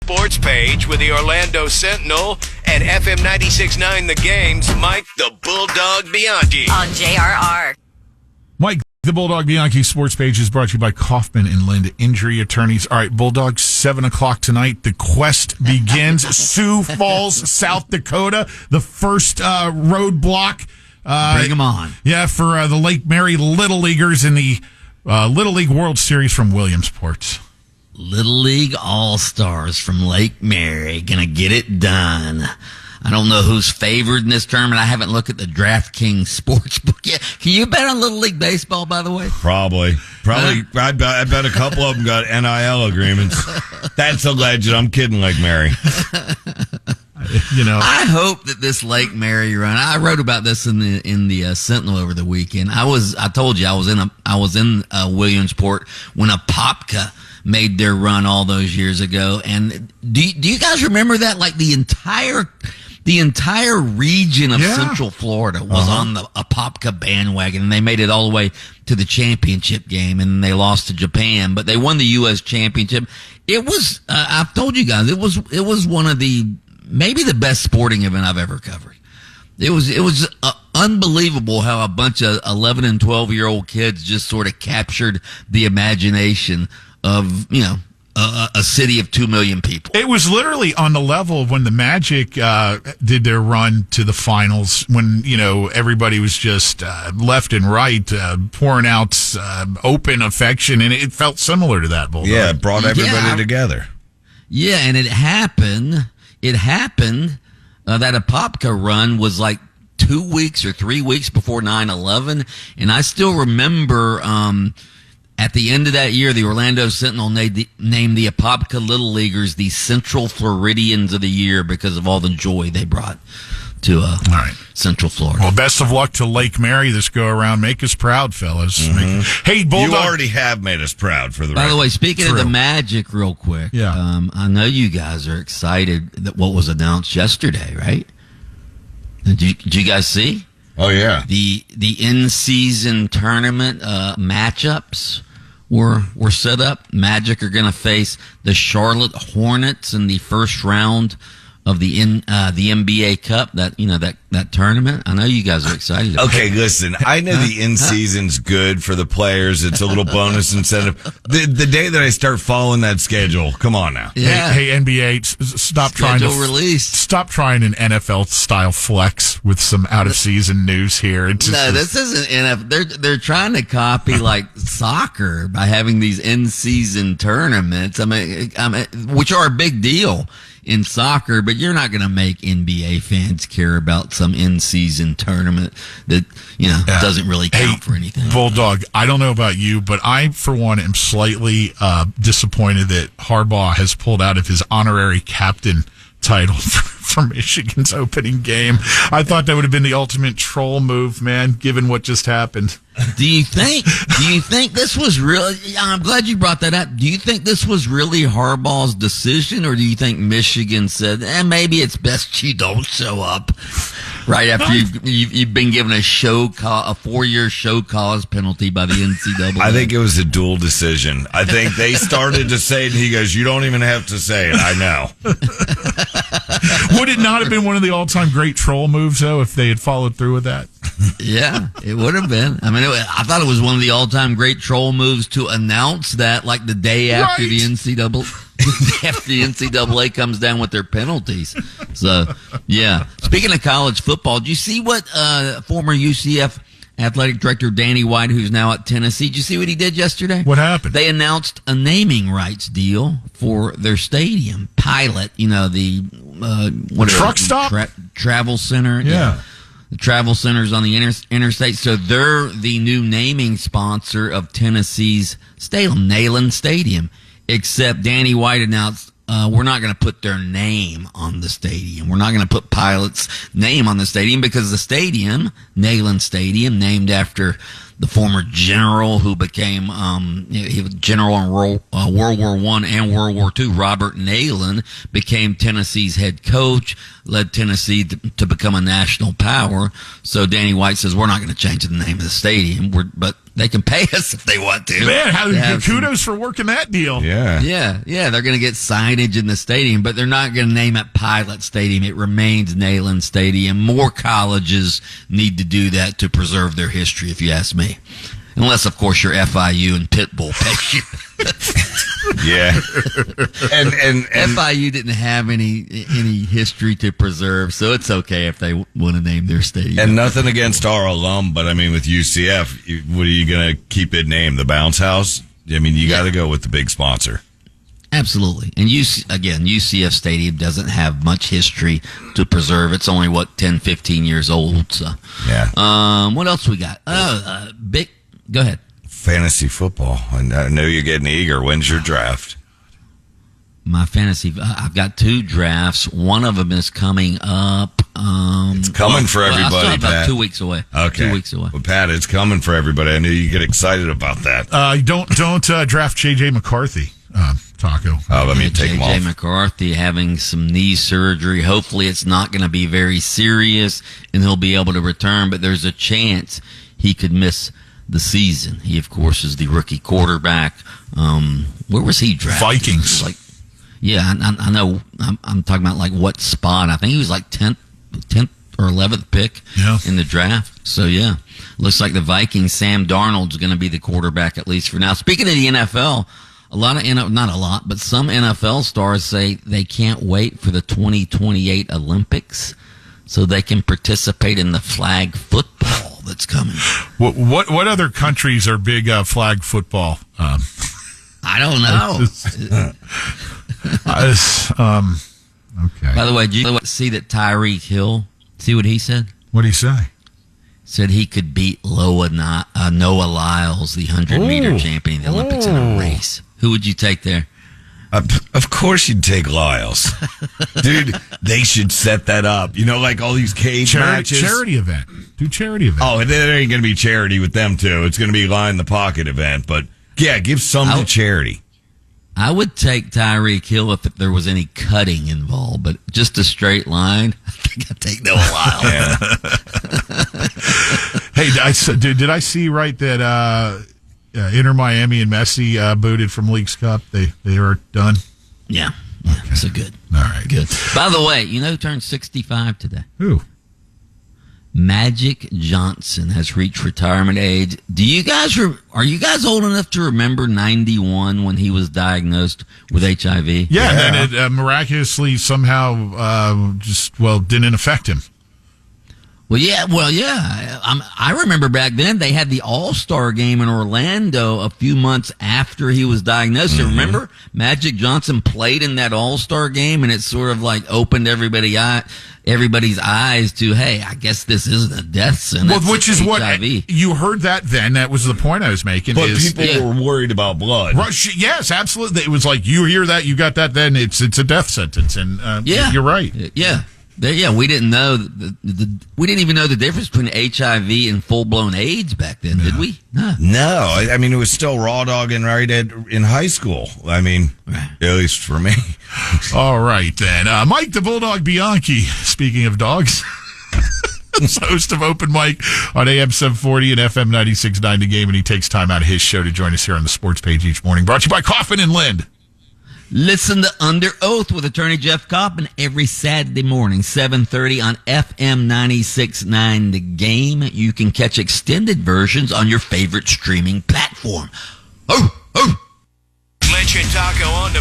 sports page with the Orlando Sentinel and FM 96.9 The Game's Mike the Bulldog Bianchi. On JRR. Mike the Bulldog Bianchi sports page is brought to you by Kaufman and Lind Injury Attorneys. All right, Bulldogs, 7 o'clock tonight. The quest begins. Sioux Falls, South Dakota. The first roadblock. Bring them on. Yeah, for the Lake Mary Little Leaguers in the Little League World Series from Williamsport. Little League All-Stars from Lake Mary. Gonna get it done. I don't know who's favored in this tournament. I haven't looked at the DraftKings sportsbook yet. Can you bet on Little League Baseball, by the way? Probably. I bet a couple of them got NIL agreements. That's a legend. I'm kidding, Lake Mary. I hope that this Lake Mary run. I wrote about this in the Sentinel over the weekend. I told you I was in Williamsport when Apopka made their run all those years ago. And do you guys remember that? Like the entire region of Central Florida was on the Apopka bandwagon, and they made it all the way to the championship game, and they lost to Japan, but they won the U.S. championship. It was, I've told you guys, it was one of maybe the best sporting event I've ever covered. It was unbelievable how a bunch of 11 and 12-year-old kids just sort of captured the imagination of, a city of 2 million people. It was literally on the level of when the Magic did their run to the finals, when, everybody was just left and right pouring out open affection, and it felt similar to that, Bulldog. Yeah, it brought everybody together. Yeah, and it happened, that Apopka run was like 2 weeks or 3 weeks before 9/11, and I still remember at the end of that year, the Orlando Sentinel named the Apopka Little Leaguers the Central Floridians of the Year because of all the joy they brought to Central Florida. Well, best of luck to Lake Mary this go-around. Make us proud, fellas. Mm-hmm. Hey, Bulldog. You already have made us proud for the By the way, speaking of the Magic real quick, I know you guys are excited that what was announced yesterday, right? Did you guys see? Oh, yeah. The in-season tournament matchups were set up. Magic are going to face the Charlotte Hornets in the first round of the NBA Cup, that tournament. I know you guys are excited. Okay, listen, I know the in-season's good for the players. It's a little bonus incentive. The day that I start following that schedule, come on now. Yeah. Hey, NBA, stop trying to released. Stop trying an NFL style flex with some out of season news here. This isn't NFL. They're trying to copy like soccer by having these in-season tournaments. I mean, which are a big deal in soccer, but you're not going to make NBA fans care about some in-season tournament that, doesn't really count for anything. Bulldog, I don't know about you, but I, for one, am slightly disappointed that Harbaugh has pulled out of his honorary captain title for Michigan's opening game. I thought that would have been the ultimate troll move, man, given what just happened. Do you think this was really, I'm glad you brought that up. Do you think this was really Harbaugh's decision, or do you think Michigan said, maybe it's best you don't show up right after you've been given a 4-year show cause penalty by the NCAA? I think it was a dual decision. I think they started to say it, and he goes, you don't even have to say it. I know. Would it not have been one of the all-time great troll moves, though, if they had followed through with that? Yeah, it would have been. I mean, I thought it was one of the all-time great troll moves to announce that, like the day after the NCAA, after the NCAA comes down with their penalties. So, yeah. Speaking of college football, did you see what former UCF athletic director Danny White, who's now at Tennessee, did you see what he did yesterday? What happened? They announced a naming rights deal for their stadium. Pilot, the truck stop? Travel center. Yeah. The travel centers on the interstate. So they're the new naming sponsor of Tennessee's stadium, Neyland Stadium. Except Danny White announced, we're not going to put their name on the stadium. We're not going to put Pilot's name on the stadium because the stadium, Neyland Stadium, named after the former general who became he was general in World War I and World War II. Robert Neyland became Tennessee's head coach, led Tennessee to become a national power. So Danny White says, we're not going to change the name of the stadium, but they can pay us if they want to. Man, kudos for working that deal. Yeah. Yeah. They're going to get signage in the stadium, but they're not going to name it Pilot Stadium. It remains Neyland Stadium. More colleges need to do that to preserve their history, if you ask me. Unless, of course, you're FIU and Pitbull pay you. Yeah. And FIU didn't have any history to preserve, so it's okay if they want to name their stadium. And nothing against our alum, but I mean, with UCF, what are you going to keep it named? The Bounce House? I mean, you got to go with the big sponsor. Absolutely. And UCF Stadium doesn't have much history to preserve. It's only, 10, 15 years old. So, yeah. What else we got? Go ahead. Fantasy football. I know you're getting eager. When's your draft? My fantasy, I've got 2 drafts. One of them is coming up. It's coming for everybody, I still have about Pat. 2 weeks away. Okay. 2 weeks away. Well, Pat, it's coming for everybody. I knew you get excited about that. Don't draft J.J. McCarthy, Taco. Oh, let me take him off. J.J. McCarthy having some knee surgery. Hopefully it's not going to be very serious and he'll be able to return, but there's a chance he could miss the season. He, of course, is the rookie quarterback. Where was he drafted? Vikings. I know. I'm talking about like what spot. I think he was like 10th or 11th pick in the draft. So, yeah, looks like the Vikings, Sam Darnold's going to be the quarterback at least for now. Speaking of the NFL, some NFL stars say they can't wait for the 2028 Olympics so they can participate in the flag football that's coming. What other countries are big flag football? I don't know. Okay. By the way, did you see that Tyreek Hill? See what he said? What did he say? Said he could beat Noah Lyles, the 100-meter champion of the Olympics, in a race. Who would you take there? Of course you'd take Lyles. Dude, they should set that up. You know, like all these cage matches. Charity event. Do charity event. Oh, there ain't going to be charity with them, too. It's going to be line in the pocket event. But, yeah, give some to charity. I would take Tyreek Hill if there was any cutting involved, but just a straight line, I think I'd take Noah Lyles. Hey, did I see right that Inter Miami and Messi booted from Leagues Cup? They are done? Yeah. Okay. So good. All right. Good. By the way, you know who turned 65 today? Who? Magic Johnson has reached retirement age. Are you guys old enough to remember 91 when he was diagnosed with HIV? Yeah. And then it miraculously somehow didn't affect him. Well, yeah. I remember back then they had the All-Star game in Orlando a few months after he was diagnosed. Mm-hmm. Remember, Magic Johnson played in that All-Star game, and it sort of like opened everybody's eyes to, hey, I guess this isn't a death sentence. Well, which is HIV. what you heard that then. That was the point I was making. But people were worried about blood. Yes, absolutely. It was like, you hear that, you got that, then it's a death sentence. And you're right. Yeah. We didn't know we didn't even know the difference between HIV and full-blown AIDS back then, did we? No. I mean, it was still raw dogging right in high school. I mean, at least for me. All right, then. Mike the Bulldog Bianchi, speaking of dogs, is host of Open Mic on AM 740 and FM 96.9 The Game, and he takes time out of his show to join us here on the sports page each morning. Brought to you by Coffin and Lind. Listen to Under Oath with attorney Jeff Coppin every Saturday morning, 7:30 on FM 96.9 The Game. You can catch extended versions on your favorite streaming platform. Lynch and Taco on the